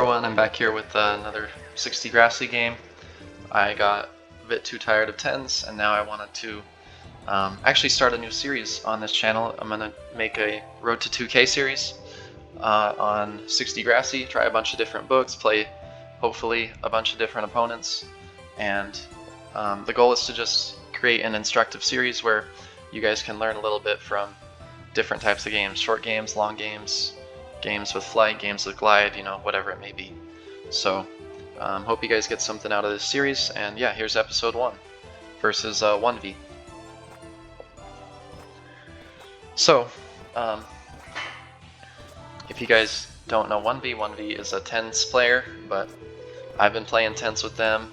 everyone, I'm back here with another 60 Grassy game. I got a bit too tired of 10s and now I wanted to actually start a new series on this channel. I'm going to make a Road to 2K series on 60 Grassy, try a bunch of different books, play hopefully a bunch of different opponents, and the goal is to just create an instructive series where you guys can learn a little bit from different types of games, short games, long games, games with flight, games with glide, you know, whatever it may be. So hope you guys get something out of this series, and yeah, here's episode 1 versus wunvy. So if you guys don't know wunvy is a 10s player, but I've been playing 10s with them.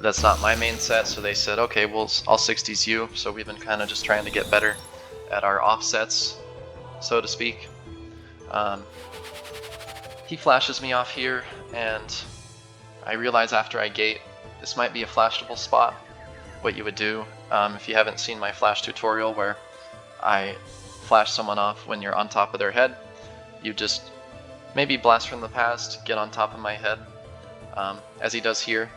That's not my main set, so they said, okay, well, I'll 60s you. So we've been kind of just trying to get better at our offsets, so to speak. He flashes me off here, and I realize after I gate, this might be a flashable spot. What you would do, if you haven't seen my flash tutorial where I flash someone off when you're on top of their head, you just maybe blast from the past, get on top of my head, as he does here.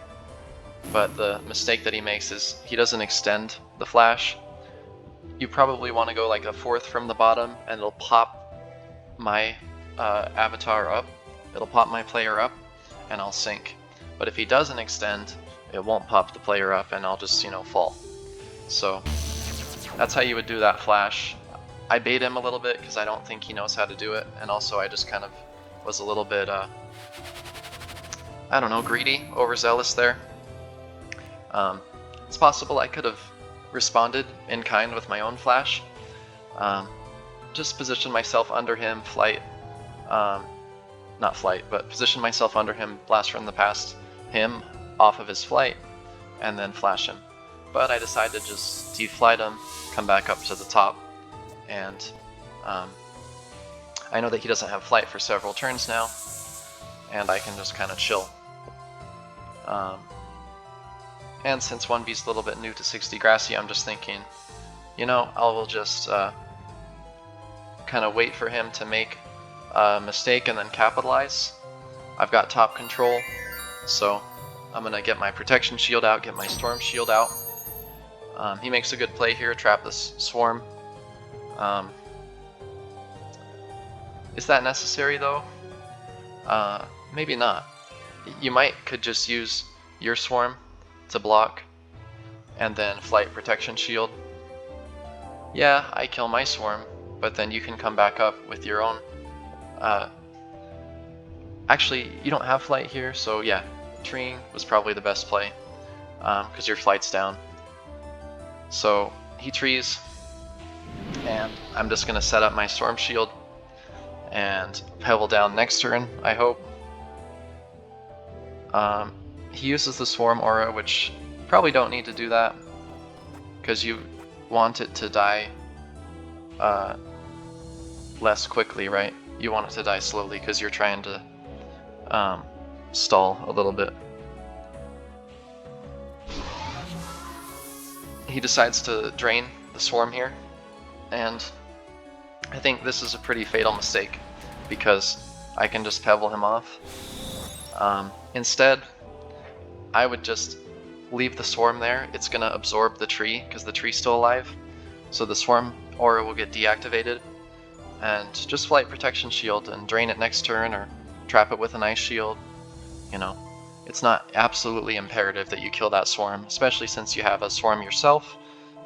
But the mistake that he makes is he doesn't extend the flash. You probably want to go like a fourth from the bottom, and it'll pop my avatar up. It'll pop my player up, and I'll sink. But if he doesn't extend, it won't pop the player up, and I'll just, you know, fall. So that's how you would do that flash. I bait him a little bit because I don't think he knows how to do it, and also I just kind of was a little bit, I don't know, greedy, overzealous there. It's possible I could have responded in kind with my own flash. Just position myself under him, flight, not flight, but position myself under him, blast from the past him off of his flight, and then flash him. But I decided to just deflight him, come back up to the top, and I know that he doesn't have flight for several turns now, and I can just kind of chill. And since wunvy's a little bit new to 60 Grassy, I'm just thinking, you know, I will just kind of wait for him to make a mistake and then capitalize. I've got top control, so I'm going to get my protection shield out, get my storm shield out. He makes a good play here, trap this swarm. Is that necessary though? Maybe not. You could just use your swarm to block and then flight protection shield. Yeah, I kill my swarm, but then you can come back up with your own. Actually, you don't have flight here, so yeah, treeing was probably the best play because your flight's down. So he trees, and I'm just gonna set up my storm shield and pebble down next turn, I hope. He uses the swarm aura, which you probably don't need to do that because you want it to die less quickly, right? You want it to die slowly because you're trying to stall a little bit. He decides to drain the swarm here, and I think this is a pretty fatal mistake because I can just pebble him off. Instead, I would just leave the swarm there. It's going to absorb the tree because the tree's still alive, so the swarm aura will get deactivated, and just flight protection shield and drain it next turn or trap it with an ice shield. You know, it's not absolutely imperative that you kill that swarm, especially since you have a swarm yourself,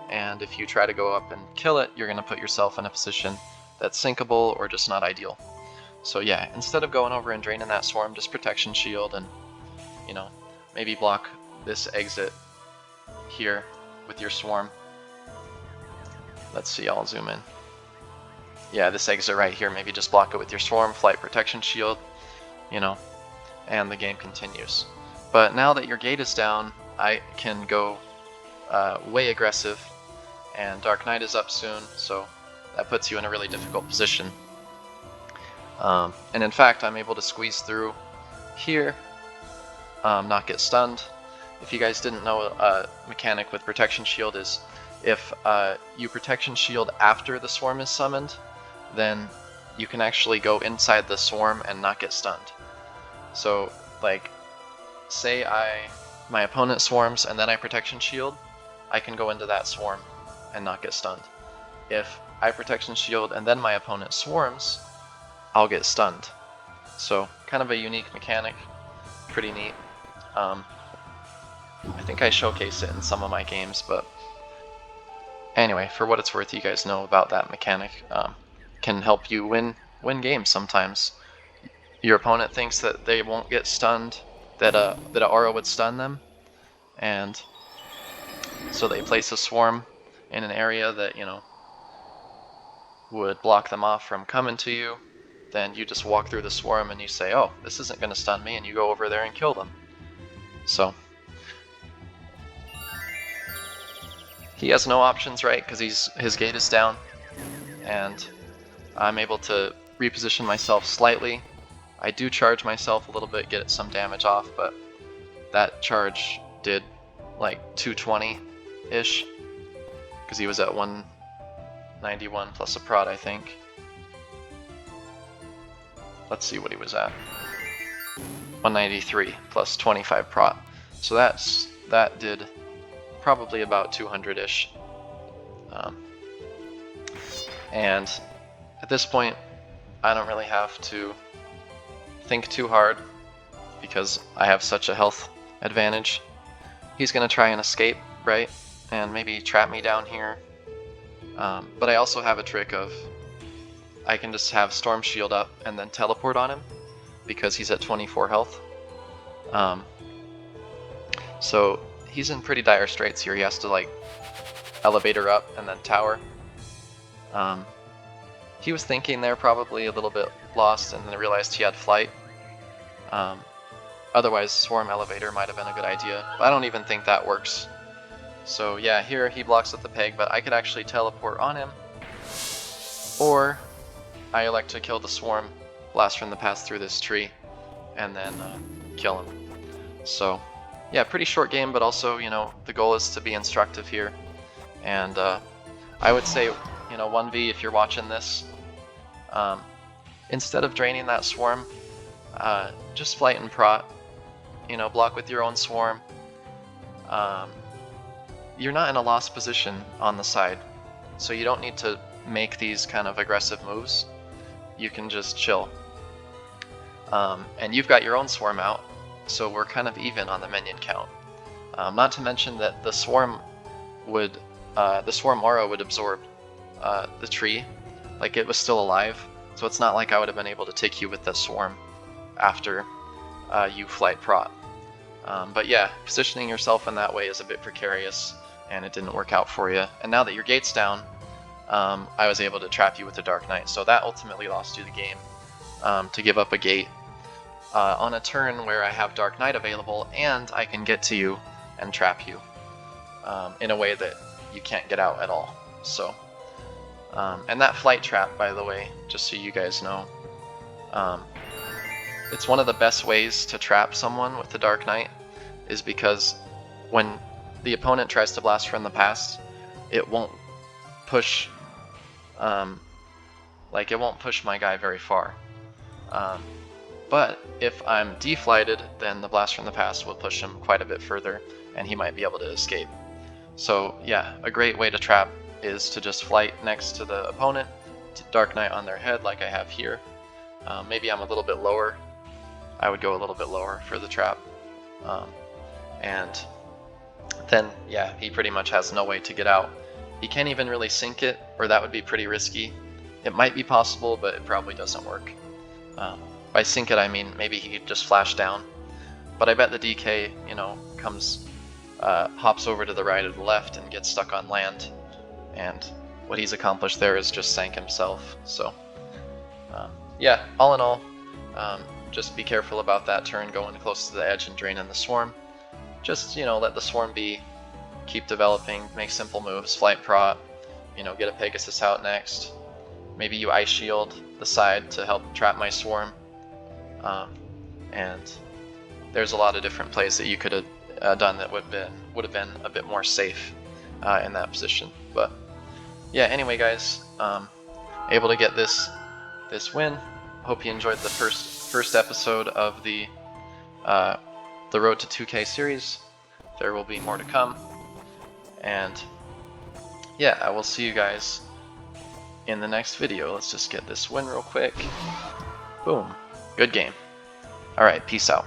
and if you try to go up and kill it, you're going to put yourself in a position that's sinkable or just not ideal. So yeah, instead of going over and draining that swarm, just protection shield and, you know, maybe block this exit here with your swarm. Let's see, I'll zoom in. Yeah, this exit right here, maybe just block it with your swarm, flight protection shield, you know, and the game continues. But now that your gate is down, I can go way aggressive, and Dark Knight is up soon, so that puts you in a really difficult position. And in fact, I'm able to squeeze through here, not get stunned. If you guys didn't know, a mechanic with protection shield is if you protection shield after the swarm is summoned, then you can actually go inside the swarm and not get stunned. So, like, say my opponent swarms and then I protection shield, I can go into that swarm and not get stunned. If I protection shield and then my opponent swarms, I'll get stunned. So, kind of a unique mechanic, pretty neat. I think I showcase it in some of my games, but anyway, for what it's worth, you guys know about that mechanic. Can help you win games sometimes. Your opponent thinks that they won't get stunned, that an aura would stun them, and so they place a swarm in an area that, you know, would block them off from coming to you. Then you just walk through the swarm and you say, oh, this isn't going to stun me, and you go over there and kill them. So he has no options, right? Because his gate is down, and I'm able to reposition myself slightly. I do charge myself a little bit, get some damage off, but that charge did like 220-ish, because he was at 191 plus a prod, I think. Let's see what he was at. 193 plus 25 prot. So that did probably about 200-ish. And at this point, I don't really have to think too hard because I have such a health advantage. He's going to try and escape, right? And maybe trap me down here. But I also have a trick of I can just have Storm Shield up and then teleport on him because he's at 24 health. So he's in pretty dire straits here. He has to like elevator up and then tower. He was thinking there probably a little bit lost and then realized he had flight. Otherwise, swarm elevator might have been a good idea, but I don't even think that works. So yeah, here he blocks at the peg, but I could actually teleport on him, or I elect to kill the swarm, blast from the past through this tree, and then kill him. So yeah, pretty short game, but also, you know, the goal is to be instructive here. And I would say, you know, 1v, if you're watching this, instead of draining that swarm, just flight and prot, you know, block with your own swarm. You're not in a lost position on the side, so you don't need to make these kind of aggressive moves. You can just chill. And you've got your own swarm out, so we're kind of even on the minion count. Not to mention that the swarm aura would absorb the tree, like it was still alive, so it's not like I would have been able to take you with the swarm after you flight prot. But yeah, positioning yourself in that way is a bit precarious, and it didn't work out for you. And now that your gate's down, I was able to trap you with the Dark Knight, so that ultimately lost you the game, to give up a gate on a turn where I have Dark Knight available and I can get to you and trap you in a way that you can't get out at all. So, and that flight trap, by the way, just so you guys know, it's one of the best ways to trap someone with the Dark Knight, is because when the opponent tries to blast from the past, it won't push, it won't push my guy very far. But if I'm deflighted, then the blast from the past will push him quite a bit further, and he might be able to escape. So yeah, a great way to trap is to just flight next to the opponent, Dark Knight on their head like I have here. Maybe I'm a little bit lower. I would go a little bit lower for the trap. And then, yeah, he pretty much has no way to get out. He can't even really sink it, or that would be pretty risky. It might be possible, but it probably doesn't work. By sink it, I mean maybe he could just flash down. But I bet the DK, you know, hops over to the right or the left and gets stuck on land. And what he's accomplished there is just sank himself. So, yeah, all in all, just be careful about that turn going close to the edge and draining the swarm. Just, you know, let the swarm be, keep developing, make simple moves, flight prot, you know, get a Pegasus out next. Maybe you ice shield the side to help trap my swarm. And there's a lot of different plays that you could have done that would have been a bit more safe in that position. But yeah, anyway, guys, able to get this win. Hope you enjoyed the first episode of the the road to 2K series. There will be more to come. And yeah, I will see you guys in the next video. Let's just get this win real quick. Boom. Good game. Alright, peace out.